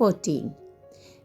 14।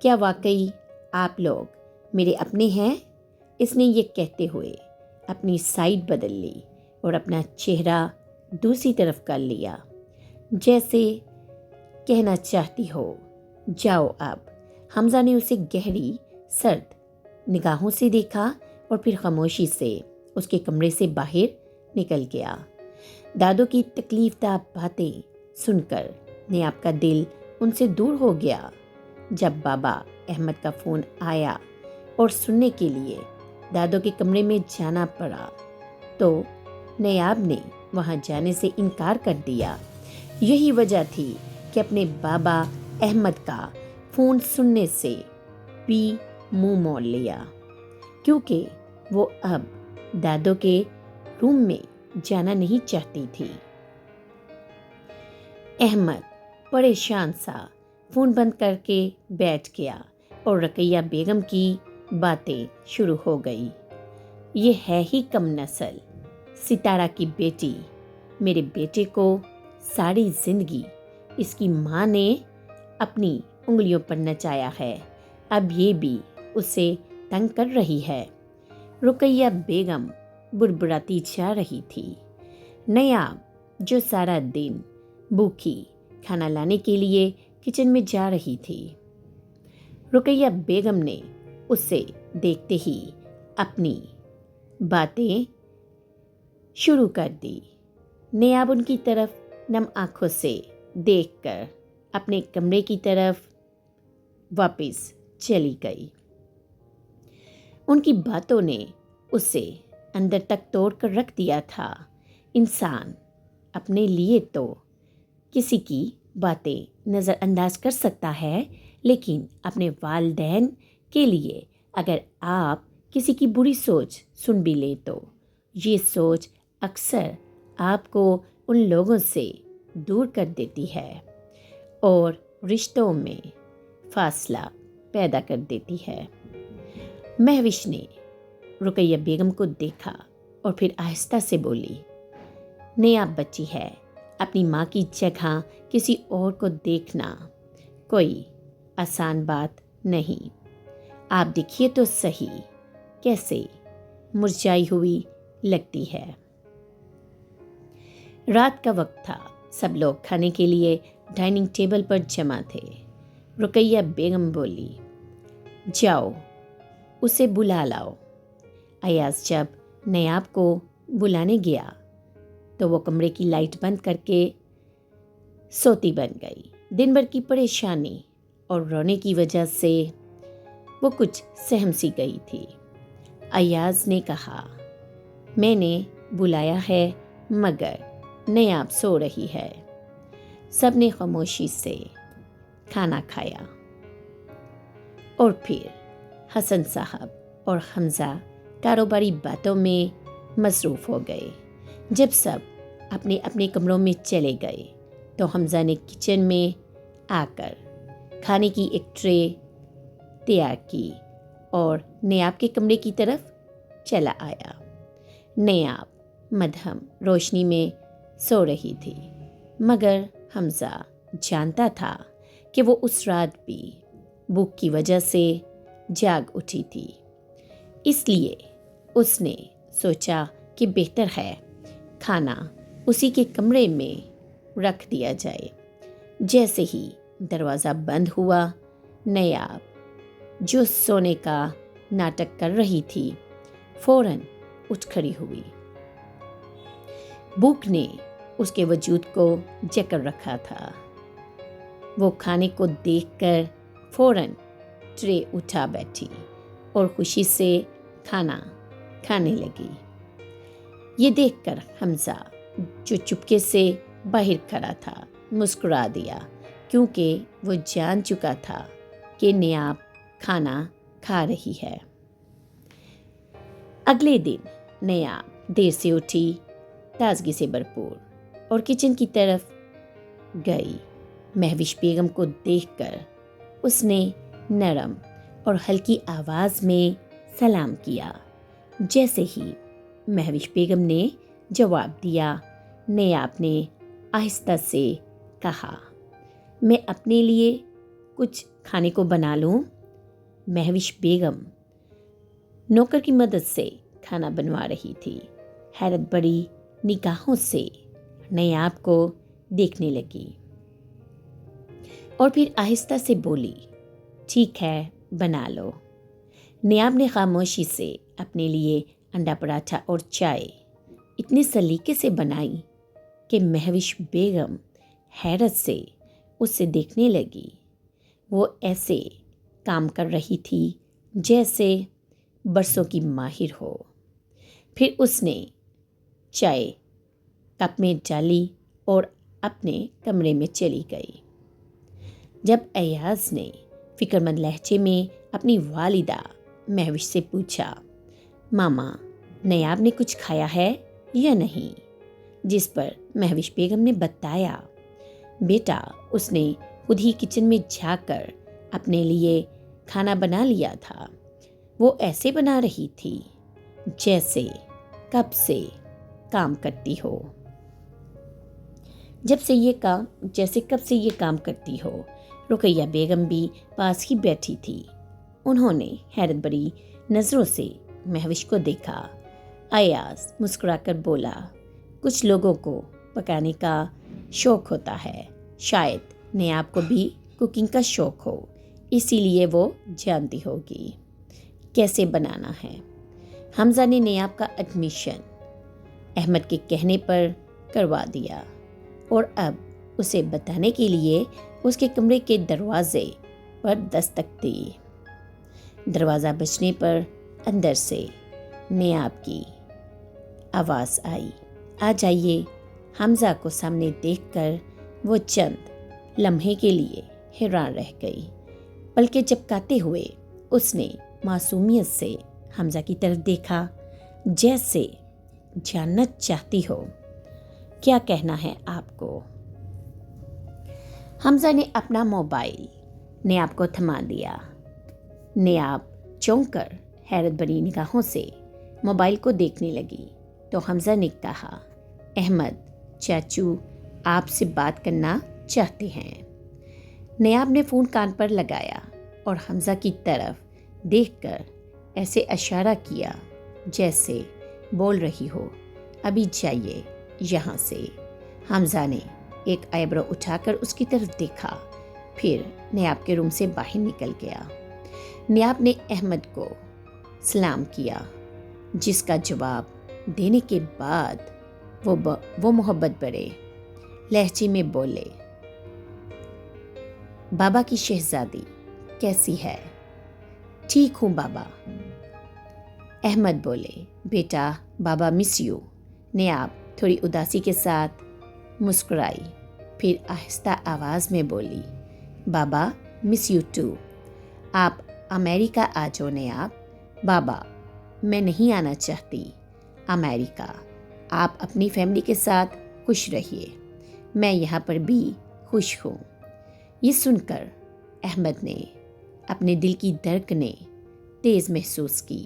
کیا واقعی آپ لوگ میرے اپنے ہیں؟ اس نے یہ کہتے ہوئے اپنی سائڈ بدل لی اور اپنا چہرہ دوسری طرف کر لیا، جیسے کہنا چاہتی ہو جاؤ اب۔ حمزہ نے اسے گہری سرد نگاہوں سے دیکھا اور پھر خاموشی سے اس کے کمرے سے باہر نکل گیا۔ دادو کی تکلیف دہ باتیں سن کر نیاب کا دل ان سے دور ہو گیا۔ جب بابا احمد کا فون آیا اور سننے کے لیے دادو کے کمرے میں جانا پڑا تو نیاب نے وہاں جانے سے انکار کر دیا۔ یہی وجہ تھی کہ اپنے بابا احمد کا فون سننے سے بھی منہ موڑ لیا، کیونکہ وہ اب دادو کے روم میں جانا نہیں چاہتی تھی۔ احمد پریشان سا فون بند کر کے بیٹھ گیا اور رقیہ بیگم کی باتیں شروع ہو گئی۔ یہ ہے ہی کم نسل، ستارہ کی بیٹی، میرے بیٹے کو ساری زندگی اس کی ماں نے اپنی انگلیوں پر نچایا ہے، اب یہ بھی اسے تنگ کر رہی ہے۔ رقیہ بیگم بڑبڑاتی جا رہی تھی۔ نیاب جو سارا دن بھوکی کھانا لانے کے لیے کچن میں جا رہی تھی، رقیہ بیگم نے اسے دیکھتے ہی اپنی باتیں شروع کر دی۔ نیاب ان کی طرف نم آنکھوں سے دیکھ کر اپنے کمرے کی طرف واپس چلی گئی۔ ان کی باتوں نے اسے اندر تک توڑ کر رکھ دیا تھا۔ انسان اپنے لیے تو کسی کی باتیں نظر انداز کر سکتا ہے، لیکن اپنے والدین کے لیے اگر آپ کسی کی بری سوچ سن بھی لیں تو یہ سوچ اکثر آپ کو ان لوگوں سے دور کر دیتی ہے اور رشتوں میں فاصلہ پیدا کر دیتی ہے۔ مہوش نے رقیہ بیگم کو دیکھا اور پھر آہستہ سے بولی، نیاب بچی ہے، اپنی ماں کی جگہ کسی اور کو دیکھنا کوئی آسان بات نہیں۔ آپ دیکھیے تو صحیح کیسے مرجھائی ہوئی لگتی ہے۔ رات کا وقت تھا، سب لوگ کھانے کے لیے ڈائننگ ٹیبل پر جمع تھے۔ رقیہ بیگم بولی، جاؤ اسے بلا لاؤ۔ ایاز جب نیاب کو بلانے گیا تو وہ کمرے کی لائٹ بند کر کے سوتی بن گئی۔ دن بھر کی پریشانی اور رونے کی وجہ سے وہ کچھ سہم سی گئی تھی۔ ایاز نے کہا، میں نے بلایا ہے مگر نیاب سو رہی ہے۔ سب نے خاموشی سے کھانا کھایا اور پھر حسن صاحب اور حمزہ کاروباری باتوں میں مصروف ہو گئے۔ جب سب اپنے اپنے کمروں میں چلے گئے تو حمزہ نے کچن میں آ کر کھانے کی ایک ٹرے تیار کی اور نیاب کے کمرے کی طرف چلا آیا۔ نیاب مدھم روشنی میں سو رہی تھی، مگر حمزہ جانتا تھا کہ وہ اس رات بھی بھوک کی وجہ سے جاگ اٹھی تھی، اس لیے اس نے سوچا کہ بہتر ہے کھانا اسی کے کمرے میں رکھ دیا جائے۔ جیسے ہی دروازہ بند ہوا، نیاب جو سونے کا ناٹک کر رہی تھی فوراً اٹھ کھڑی ہوئی۔ بھوک نے اس کے وجود کو جکڑ رکھا تھا۔ وہ کھانے کو دیکھ کر فوراً ٹرے اٹھا بیٹھی اور خوشی سے کھانا کھانے لگی۔ یہ دیکھ کر حمزہ جو چپکے سے باہر کھڑا تھا مسکرا دیا، کیونکہ وہ جان چکا تھا کہ نیاب کھانا کھا رہی ہے۔ اگلے دن نیاب دیر سے اٹھی، تازگی سے بھرپور، اور کچن کی طرف گئی۔ مہوش بیگم کو دیکھ کر اس نے نرم اور ہلکی آواز میں سلام کیا۔ جیسے ہی مہوش بیگم نے جواب دیا، نیاب نے آہستہ سے کہا، میں اپنے لیے کچھ کھانے کو بنا لوں؟ مہوش بیگم نوکر کی مدد سے کھانا بنوا رہی تھی۔ حیرت بڑی نگاہوں سے نیاب کو دیکھنے لگی اور پھر آہستہ سے بولی، ٹھیک ہے، بنا لو۔ نیاب نے خاموشی سے اپنے لیے انڈا پراٹھا اور چائے اتنے سلیقے سے بنائی کہ مہوش بیگم حیرت سے اس سے دیکھنے لگی۔ وہ ایسے کام کر رہی تھی جیسے برسوں کی ماہر ہو۔ پھر اس نے چائے کپ میں ڈالی اور اپنے کمرے میں چلی گئی۔ جب ایاز نے فکر مند لہجے میں اپنی والدہ مہوش سے پوچھا، ماما، نیاب نے کچھ کھایا ہے یا نہیں؟ جس پر مہوش بیگم نے بتایا، بیٹا، اس نے خود ہی کچن میں جا کر اپنے لیے کھانا بنا لیا تھا۔ وہ ایسے بنا رہی تھی جیسے کب سے کام کرتی ہو۔ کرتی ہو۔ رقیہ بیگم بھی پاس ہی بیٹھی تھی۔ انہوں نے حیرت بڑی نظروں سے مہوش کو دیکھا۔ ایاز مسکرا کر بولا، کچھ لوگوں کو پکانے کا شوق ہوتا ہے، شاید نیاب کو بھی کوکنگ کا شوق ہو، اسی لیے وہ جانتی ہوگی کیسے بنانا ہے۔ حمزہ نے نیاب کا ایڈمیشن احمد کے کہنے پر کروا دیا اور اب اسے بتانے کے لیے اس کے کمرے کے دروازے پر دستک دی۔ دروازہ بجنے پر اندر سے نیاب کی آواز آئی، آ جائیے۔ حمزہ کو سامنے دیکھ کر وہ چند لمحے کے لیے حیران رہ گئی، بلکہ چپکاتے ہوئے اس نے معصومیت سے حمزہ کی طرف دیکھا، جیسے جاننا چاہتی ہو کیا کہنا ہے آپ کو۔ حمزہ نے اپنا موبائل نیاب کو تھما دیا۔ نیاب چونک کر حیرت بھری نگاہوں سے موبائل کو دیکھنے لگی تو حمزہ نے کہا، احمد چاچو آپ سے بات کرنا چاہتے ہیں۔ نیاب نے فون کان پر لگایا اور حمزہ کی طرف دیکھ کر ایسے اشارہ کیا جیسے بول رہی ہو، ابھی جائیے یہاں سے۔ حمزہ نے ایک آئیبرو اٹھا کر اس کی طرف دیکھا، پھر نیاب کے روم سے باہر نکل گیا۔ نیاب نے احمد کو سلام کیا، جس کا جواب دینے کے بعد وہ محبت بھرے لہجے میں بولے، بابا کی شہزادی کیسی ہے؟ ٹھیک ہوں بابا۔ احمد بولے، بیٹا بابا مس یو۔ نیاب تھوڑی اداسی کے ساتھ مسکرائی، پھر آہستہ آواز میں بولی، بابا مس یو ٹو۔ آپ امریکہ آ جاؤ نیاب۔ بابا میں نہیں آنا چاہتی امریکہ، آپ اپنی فیملی کے ساتھ خوش رہیے، میں یہاں پر بھی خوش ہوں۔ یہ سن کر احمد نے اپنے دل کی دھڑکنیں تیز محسوس کی۔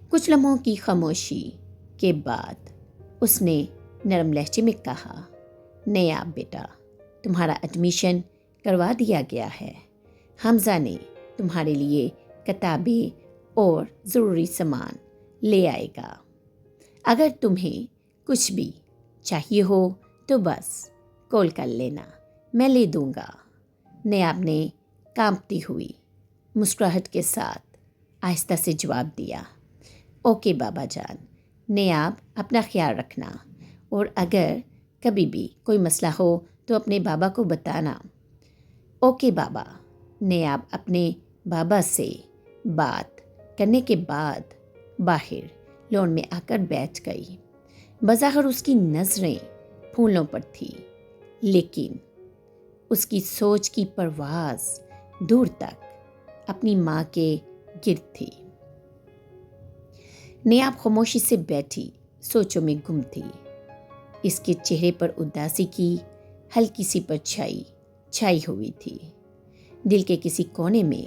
کچھ لمحوں کی خاموشی کے بعد اس نے نرم لہجے میں کہا، نیاب بیٹا، تمہارا ایڈمیشن کروا دیا گیا ہے۔ حمزہ نے تمہارے لیے کتابیں اور ضروری سامان لے آئے گا۔ اگر تمہیں کچھ بھی چاہیے ہو تو بس کال کر لینا، میں لے دوں گا۔ نیاب نے کانپتی ہوئی مسکراہٹ کے ساتھ آہستہ سے جواب دیا، اوکے بابا جان۔ نیاب اپنا خیال رکھنا، اور اگر کبھی بھی کوئی مسئلہ ہو تو اپنے بابا کو بتانا۔ اوکے بابا۔ نیاب اپنے بابا سے بات کرنے کے بعد باہر لون میں آ کر بیٹھ گئی۔ بظاہر اس کی نظریں پھولوں پر تھی، لیکن اس کی سوچ کی پرواز دور تک اپنی ماں کے گرد تھی۔ نیاب خاموشی سے بیٹھی سوچوں میں گم تھی۔ اس کے چہرے پر اداسی کی ہلکی سی پرچھائی چھائی ہوئی تھی۔ دل کے کسی کونے میں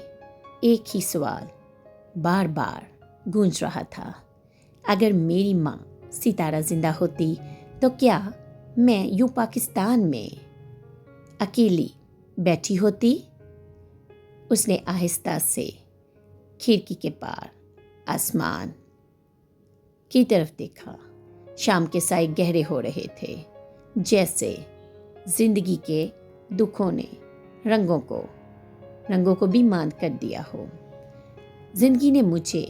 ایک ہی سوال بار بار گونج رہا تھا، اگر میری ماں ستارہ زندہ ہوتی تو کیا میں یوں پاکستان میں اکیلی بیٹھی ہوتی؟ اس نے آہستہ سے کھڑکی کے پار آسمان کی طرف دیکھا۔ شام کے سائے گہرے ہو رہے تھے، جیسے زندگی کے دکھوں نے رنگوں کو بھی ماند کر دیا ہو۔ زندگی نے مجھے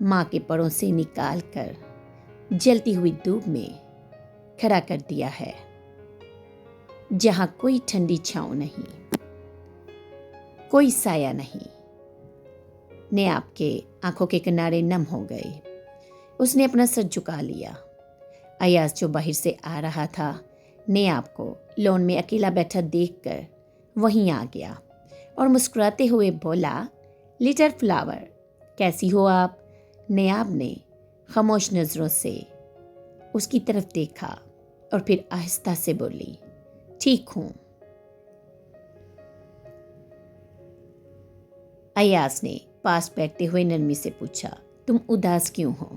ماں کے پروں سے نکال کر جلتی ہوئی دھوپ میں کھڑا کر دیا ہے، جہاں کوئی ٹھنڈی چھاؤں نہیں، کوئی سایہ نہیں۔ نیاب کے آنکھوں کے کنارے نم ہو گئے۔ اس نے اپنا سر جھکا لیا۔ ایاز جو باہر سے آ رہا تھا، نیاب کو لون میں اکیلا بیٹھا دیکھ کر وہیں آ گیا اور مسکراتے ہوئے بولا، لٹل فلاور، کیسی ہو آپ؟ نیاب نے خاموش نظروں سے اس کی طرف دیکھا اور پھر آہستہ سے بولی، ٹھیک ہوں۔ ایاز نے پاس بیٹھتے ہوئے نرمی سے پوچھا، تم اداس کیوں ہو؟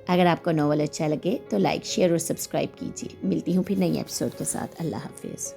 اگر آپ کو ناول اچھا لگے تو لائک، شیئر اور سبسکرائب کیجیے۔ ملتی ہوں پھر نئی ایپیسوڈ کے ساتھ۔ اللہ حافظ۔